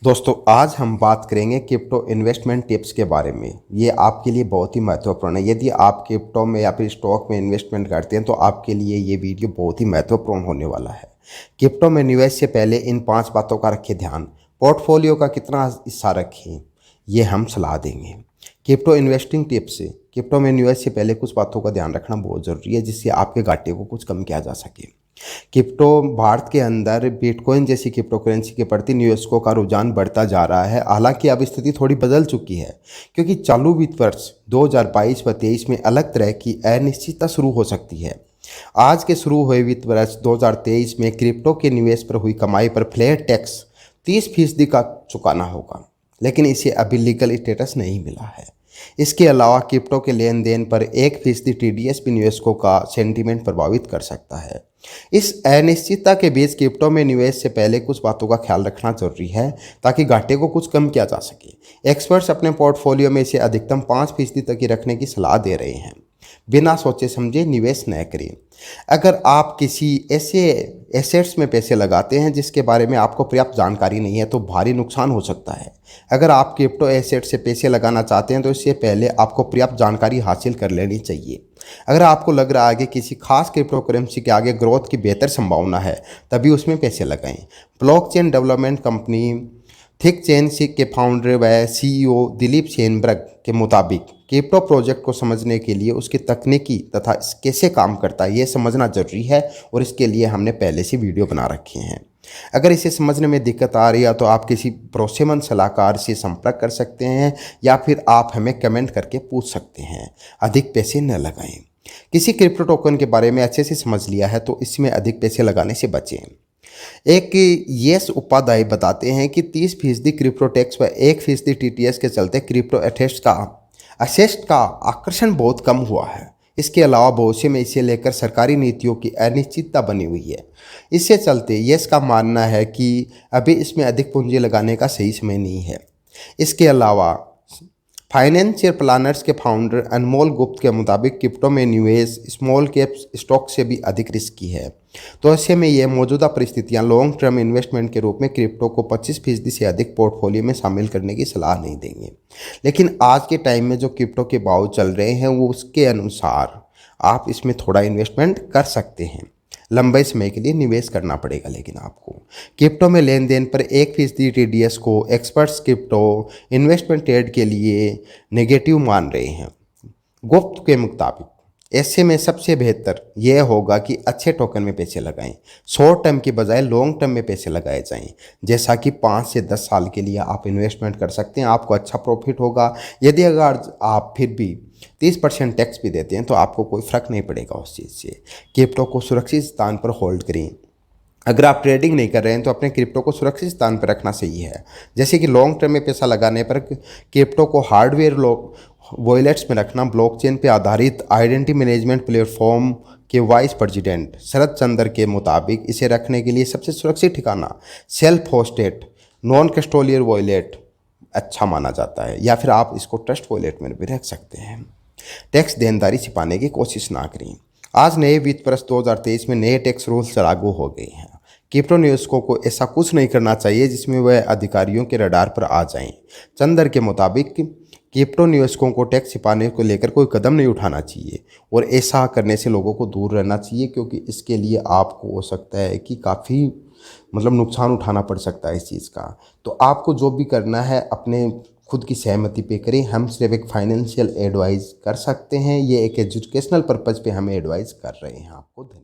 दोस्तों आज हम बात करेंगे क्रिप्टो इन्वेस्टमेंट टिप्स के बारे में। ये आपके लिए बहुत ही महत्वपूर्ण है। यदि आप क्रिप्टो में या फिर स्टॉक में इन्वेस्टमेंट करते हैं तो आपके लिए ये वीडियो बहुत ही महत्वपूर्ण होने वाला है। क्रिप्टो में निवेश से पहले इन 5 बातों का रखें ध्यान। पोर्टफोलियो का कितना हिस्सा रखें, ये हम सलाह देंगे। Crypto investing tips. क्रिप्टो में निवेश से पहले कुछ बातों का ध्यान रखना बहुत ज़रूरी है जिससे आपके घाटे को कुछ कम किया जा सके। क्रिप्टो भारत के अंदर बिटकॉइन जैसी क्रिप्टो करेंसी के प्रति निवेशकों का रुझान बढ़ता जा रहा है। हालांकि अब स्थिति थोड़ी बदल चुकी है क्योंकि चालू वित्त वर्ष 2022 व 23 में अलग तरह की अनिश्चितता शुरू हो सकती है। आज के शुरू हुए वित्त वर्ष 2023 में क्रिप्टो के निवेश पर हुई कमाई पर फ्लैट टैक्स 30% का चुकाना होगा, लेकिन इसे अभी लीगल स्टेटस नहीं मिला है। इसके अलावा क्रिप्टो के लेन देन पर 1% TDS भी निवेशकों का सेंटीमेंट प्रभावित कर सकता है। इस अनिश्चितता के बीच क्रिप्टो में निवेश से पहले कुछ बातों का ख्याल रखना जरूरी है ताकि घाटे को कुछ कम किया जा सके। एक्सपर्ट्स अपने पोर्टफोलियो में इसे अधिकतम 5% तक ही रखने की सलाह दे रहे हैं। बिना सोचे समझे निवेश न करें। अगर आप किसी ऐसे एसेट्स में पैसे लगाते हैं जिसके बारे में आपको पर्याप्त जानकारी नहीं है तो भारी नुकसान हो सकता है। अगर आप क्रिप्टो एसेट से पैसे लगाना चाहते हैं तो इससे पहले आपको पर्याप्त जानकारी हासिल कर लेनी चाहिए। अगर आपको लग रहा है कि किसी खास क्रिप्टो करेंसी के आगे ग्रोथ की बेहतर संभावना है तभी उसमें पैसे लगाएं। Blockchain development company thick chain के फाउंडर व CEO दिलीप सेनबर्ग के मुताबिक क्रिप्टो प्रोजेक्ट को समझने के लिए उसकी तकनीकी तथा कैसे काम करता है ये समझना जरूरी है और इसके लिए हमने पहले से वीडियो बना रखे हैं। अगर इसे समझने में दिक्कत आ रही है तो आप किसी भरोसेमंद सलाहकार से संपर्क कर सकते हैं या फिर आप हमें कमेंट करके पूछ सकते हैं। अधिक पैसे न लगाएं। किसी क्रिप्टो टोकन के बारे में अच्छे से समझ लिया है तो इसमें अधिक पैसे लगाने से बचें। एक यस उपाध्याय बताते हैं कि 30% क्रिप्टो टैक्स व 1% TTS के चलते क्रिप्टो असेस्ट का आकर्षण बहुत कम हुआ है। इसके अलावा भविष्य में इसे लेकर सरकारी नीतियों की अनिश्चितता बनी हुई है। इससे चलते यस का मानना है कि अभी इसमें अधिक पूंजी लगाने का सही समय नहीं है। इसके अलावा फाइनेंशियल प्लानर्स के फाउंडर अनमोल गुप्त के मुताबिक क्रिप्टो में निवेश स्मॉल कैप स्टॉक से भी अधिक रिस्की है। तो ऐसे में यह मौजूदा परिस्थितियां लॉन्ग टर्म इन्वेस्टमेंट के रूप में क्रिप्टो को 25% से अधिक पोर्टफोलियो में शामिल करने की सलाह नहीं देंगे। लेकिन आज के टाइम में जो क्रिप्टो के भाव चल रहे हैं वो उसके अनुसार आप इसमें थोड़ा इन्वेस्टमेंट कर सकते हैं। लंबे समय के लिए निवेश करना पड़ेगा। लेकिन आपको क्रिप्टो में लेन देन पर 1% TDS को एक्सपर्ट्स क्रिप्टो इन्वेस्टमेंट ट्रेड के लिए नेगेटिव मान रहे हैं। गुप्त के मुताबिक ऐसे में सबसे बेहतर यह होगा कि अच्छे टोकन में पैसे लगाएं। शॉर्ट टर्म के बजाय लॉन्ग टर्म में पैसे लगाए जाएं। जैसा कि 5 से 10 साल के लिए आप इन्वेस्टमेंट कर सकते हैं, आपको अच्छा प्रॉफिट होगा। यदि अगर आप फिर भी 30% टैक्स भी देते हैं तो आपको कोई फ़र्क नहीं पड़ेगा उस चीज़ से। क्रिप्टो को सुरक्षित स्थान पर होल्ड करें। अगर आप ट्रेडिंग नहीं कर रहे हैं तो अपने क्रिप्टो को सुरक्षित स्थान पर रखना सही है। जैसे कि लॉन्ग टर्म में पैसा लगाने पर क्रिप्टो को हार्डवेयर वॉलेट्स में रखना। ब्लॉकचेन पे आधारित आइडेंटिटी मैनेजमेंट प्लेटफॉर्म के वाइस प्रेसिडेंट शरद चंद्र के मुताबिक इसे रखने के लिए सबसे सुरक्षित ठिकाना self hosted non custodial wallet अच्छा माना जाता है, या फिर आप इसको ट्रस्ट वॉलेट में भी रख सकते हैं। टैक्स देनदारी छिपाने की कोशिश ना करें। आज नए वित्त वर्ष 2023 में नए टैक्स रूल्स लागू हो गए हैं। क्रिप्टो निवेशकों को ऐसा कुछ नहीं करना चाहिए जिसमें वह अधिकारियों के रडार पर आ जाएं। चंद्र के मुताबिक क्रिप्टो निवेशकों को टैक्स छिपाने को लेकर कोई कदम नहीं उठाना चाहिए और ऐसा करने से लोगों को दूर रहना चाहिए, क्योंकि इसके लिए आपको हो सकता है कि काफ़ी नुकसान उठाना पड़ सकता है इस चीज़ का। तो आपको जो भी करना है अपने खुद की सहमति पे करें। हम सिर्फ एक फाइनेंशियल एडवाइस कर सकते हैं। ये एक एजुकेशनल पर्पज़ पे हमें एडवाइस कर रहे हैं। आपको धन्यवाद।